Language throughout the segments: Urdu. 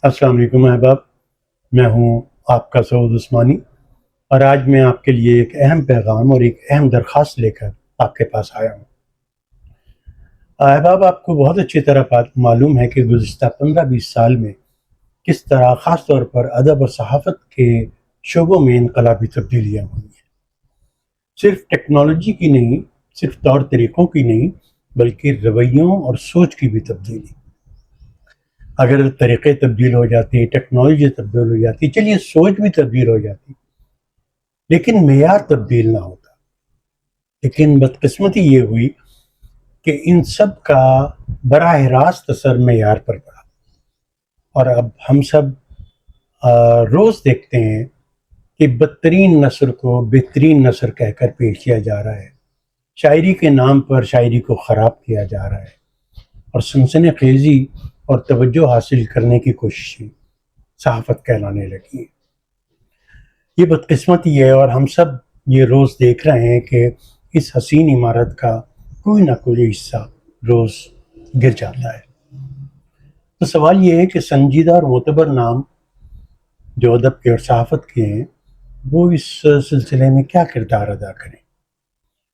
السلام علیکم احباب، میں ہوں آپ کا سعود عثمانی، اور آج میں آپ کے لیے ایک اہم پیغام اور ایک اہم درخواست لے کر آپ کے پاس آیا ہوں۔ احباب، آپ کو بہت اچھی طرح معلوم ہے کہ گزشتہ 15-20 سال میں کس طرح خاص طور پر ادب اور صحافت کے شعبوں میں انقلابی تبدیلیاں ہوئی ہیں۔ صرف ٹیکنالوجی کی نہیں، صرف طور طریقوں کی نہیں، بلکہ رویوں اور سوچ کی بھی تبدیلی۔ اگر طریقے تبدیل ہو جاتی، ٹیکنالوجی تبدیل ہو جاتی، چلیے سوچ بھی تبدیل ہو جاتی، لیکن معیار تبدیل نہ ہوتا۔ لیکن بدقسمتی یہ ہوئی کہ ان سب کا براہ راست اثر معیار پر پڑا، اور اب ہم سب روز دیکھتے ہیں کہ بدترین نثر کو بہترین نثر کہہ کر پیش کیا جا رہا ہے، شاعری کے نام پر شاعری کو خراب کیا جا رہا ہے، اور سنسنی خیزی اور توجہ حاصل کرنے کی کوششیں صحافت کہلانے لگی ہیں۔ یہ بدقسمتی ہے، اور ہم سب یہ روز دیکھ رہے ہیں کہ اس حسین عمارت کا کوئی نہ کوئی حصہ روز گر جاتا ہے۔ تو سوال یہ ہے کہ سنجیدہ اور معتبر نام جو ادب کے اور صحافت کے ہیں، وہ اس سلسلے میں کیا کردار ادا کریں۔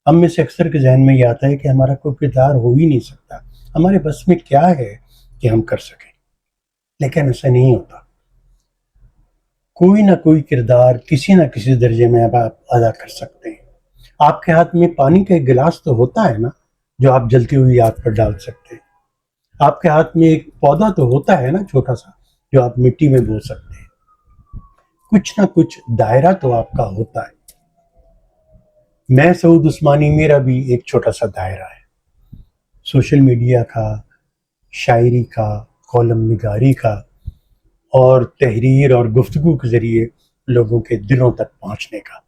ہم میں سے اکثر کے ذہن میں یہ آتا ہے کہ ہمارا کوئی کردار ہو ہی نہیں سکتا، ہمارے بس میں کیا ہے کہ ہم کر سکیں، لیکن ایسا نہیں ہوتا۔ کوئی نہ کوئی کردار کسی نہ کسی درجے میں آپ ادا کر سکتے ہیں۔ آپ کے ہاتھ میں پانی کا ایک گلاس تو ہوتا ہے نا، جو آپ جلتی ہوئی آگ پر ڈال سکتے ہیں۔ آپ کے ہاتھ میں ایک پودا تو ہوتا ہے نا، چھوٹا سا، جو آپ مٹی میں بو سکتے ہیں۔ کچھ نہ کچھ دائرہ تو آپ کا ہوتا ہے۔ میں سعود عثمانی، میرا بھی ایک چھوٹا سا دائرہ ہے، سوشل میڈیا کا، شاعری کا، کالم نگاری کا، اور تحریر اور گفتگو کے ذریعے لوگوں کے دلوں تک پہنچنے کا۔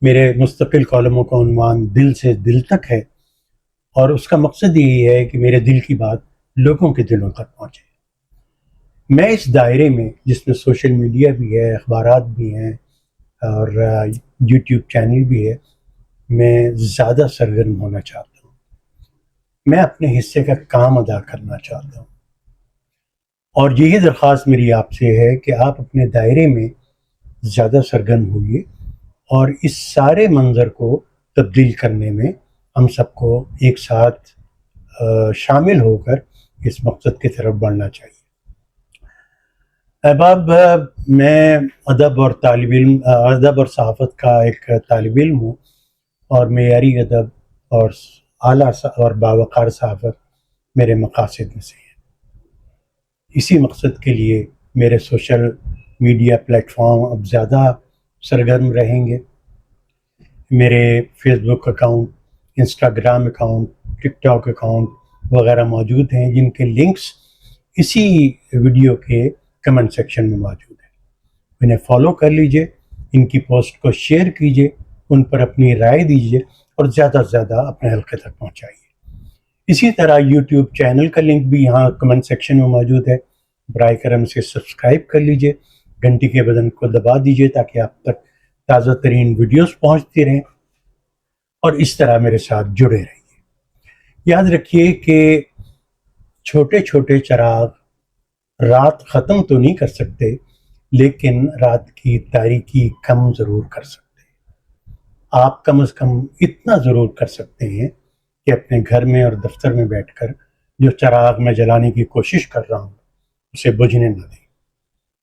میرے مستقل کالموں کا عنوان دل سے دل تک ہے، اور اس کا مقصد یہی ہے کہ میرے دل کی بات لوگوں کے دلوں تک پہنچے۔ میں اس دائرے میں، جس میں سوشل میڈیا بھی ہے، اخبارات بھی ہیں، اور یوٹیوب چینل بھی ہے، میں زیادہ سرگرم ہونا چاہتا ہوں۔ میں اپنے حصے کا کام ادا کرنا چاہتا ہوں، اور یہی درخواست میری آپ سے ہے کہ آپ اپنے دائرے میں زیادہ سرگرم ہوئیے، اور اس سارے منظر کو تبدیل کرنے میں ہم سب کو ایک ساتھ شامل ہو کر اس مقصد کی طرف بڑھنا چاہیے۔ احباب، میں ادب اور صحافت کا ایک طالب علم ہوں، اور معیاری ادب اور اعلیٰ اور باوقار صحافت میرے مقاصد میں سے ہے۔ اسی مقصد کے لیے میرے سوشل میڈیا پلیٹ فارم اب زیادہ سرگرم رہیں گے۔ میرے فیس بک اکاؤنٹ، انسٹاگرام اکاؤنٹ، ٹک ٹاک اکاؤنٹ وغیرہ موجود ہیں، جن کے لنکس اسی ویڈیو کے کمنٹ سیکشن میں موجود ہیں۔ انہیں فالو کر لیجئے، ان کی پوسٹ کو شیئر کیجئے، ان پر اپنی رائے دیجئے، اور زیادہ سے زیادہ اپنے حلقے تک پہنچائیے۔ اسی طرح یوٹیوب چینل کا لنک بھی یہاں کمنٹ سیکشن میں موجود ہے، برائے کرم سے سبسکرائب کر لیجئے، گھنٹی کے بٹن کو دبا دیجئے تاکہ آپ تک تازہ ترین ویڈیوز پہنچتی رہیں، اور اس طرح میرے ساتھ جڑے رہیے۔ یاد رکھیے کہ چھوٹے چھوٹے چراغ رات ختم تو نہیں کر سکتے، لیکن رات کی تاریکی کم ضرور کر سکتے ہیں۔ آپ کم از کم اتنا ضرور کر سکتے ہیں کہ اپنے گھر میں اور دفتر میں بیٹھ کر جو چراغ میں جلانے کی کوشش کر رہا ہوں اسے بجھنے نہ دیں۔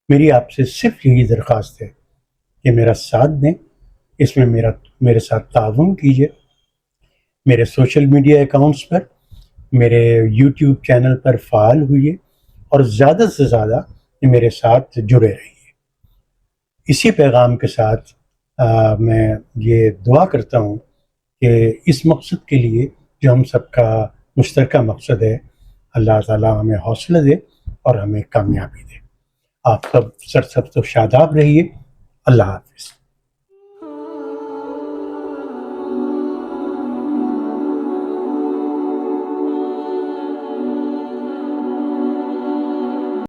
میری آپ سے صرف یہی درخواست ہے کہ میرا ساتھ دیں، اس میں میرے ساتھ تعاون کیجیے۔ میرے سوشل میڈیا اکاؤنٹس پر، میرے یوٹیوب چینل پر فعال ہوئیے، اور زیادہ سے زیادہ میرے ساتھ جڑے رہیے۔ اسی پیغام کے ساتھ میں یہ دعا کرتا ہوں کہ اس مقصد کے لیے جو ہم سب کا مشترکہ مقصد ہے، اللہ تعالیٰ ہمیں حوصلہ دے اور ہمیں کامیابی دے۔ آپ سب سرسبز و شاداب رہیے۔ اللہ حافظ۔